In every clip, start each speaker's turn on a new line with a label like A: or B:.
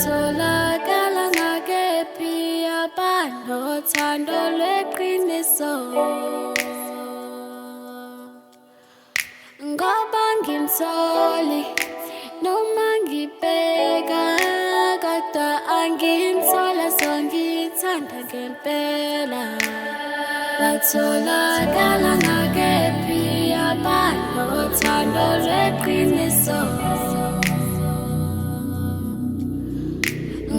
A: batholakala ngakephi abanothando lweqiniso ngoba ngimtholi noma ngibheka kodwa angimthola songithanda ngempela batholakala ngakephi abanothando lweqiniso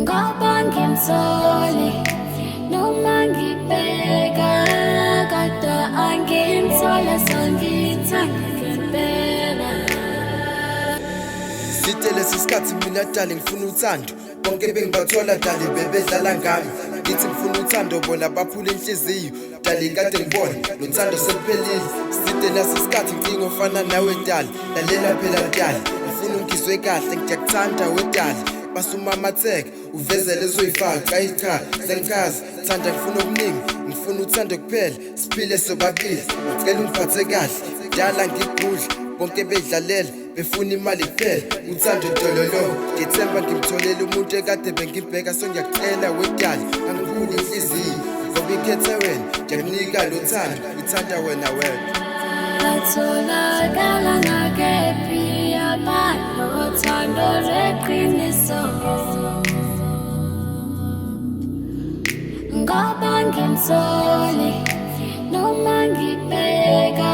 A: ngoba ngimtholi noma ngibheka kodwa angimthola songithanda ngempela
B: Sithe lesi sikhathi mina dali ngifuna uthando bonke bengibathola dali bebedlala ngami ngithi ngifuna uthando bona baphula inhliziyo dali kade ngibona nothando seliphelile sithe lesi sikhathi ngicingwe ofana nawe dali lalela phela dali ngifuna ungizwe kahle ngiyakuthanda wedali basuma amatheke uvezele ezoyifaka ayicha sengichaza thanda ngifuna okuningi ngifuna uthando kuphela siphile sobabili ngicela ungiphathe kahle dala ngigudla bonke bedlalela befuna imali kuphela uthando dololo ngithemba ngimtholele umuntu ekade bengibheka songiyakucela wedali angiphuli inhliziyo ngoba ikhethe wena ngiyakunika lo thando ngithanda wena wedwa
A: batholakala ngakephi abanothando lweqiniso ngoba ngimtholi noma ngibheka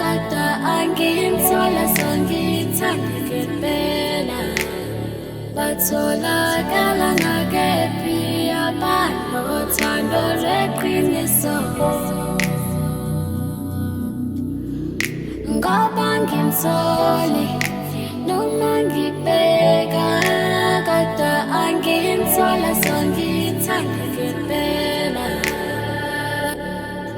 A: kodwa angimthola songithanda ngempela batholakala ngakephi abanothando lweqiniso ngoba ngimtholi noma ngibheka kodwa angimthola songithanda ngempela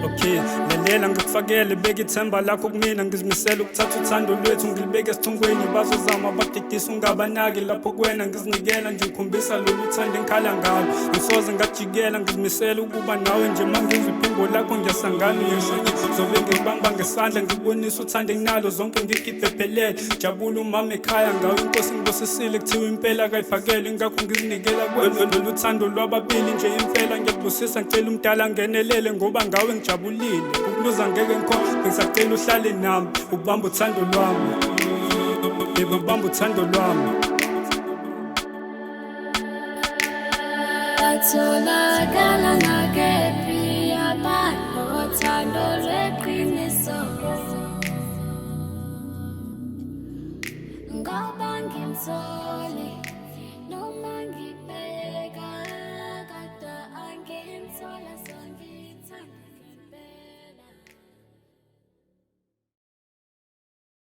C: Okay, lalela ngikufakele beka ithemba lakho kumina ngizimisela ukuthatha uthando lwethu ngilibeke esithongweni bazozama bagidisa ungabanaki lapho kuwena ngizinikela nje ngikhombisa lolu thando engikhala ngalo ngisoze ngajikela ngizimisela ukuba nawe nje mangizwe iphimbo lakho ngiyasangana uyeshonye zobe ngibamba ngesandla ngikubonisa uthando enginalo zonke ngikiphelele jabula umama ekhaya ngawo inkosi ngibosisile kuthiwa impela kayifakele ngakho ngizinikela kwena lolu thando lwababili nje impela ngiyakubusisa ngicela umdala ngenelele ngoba ngawe ngijabulile ukuluza ngeke ngikhona ngisacela uhlale nami ubamba uthando lwami ubamba uthando lwami
A: batholakala ngakephi abanothando lweqiniso ngoba ngimtholi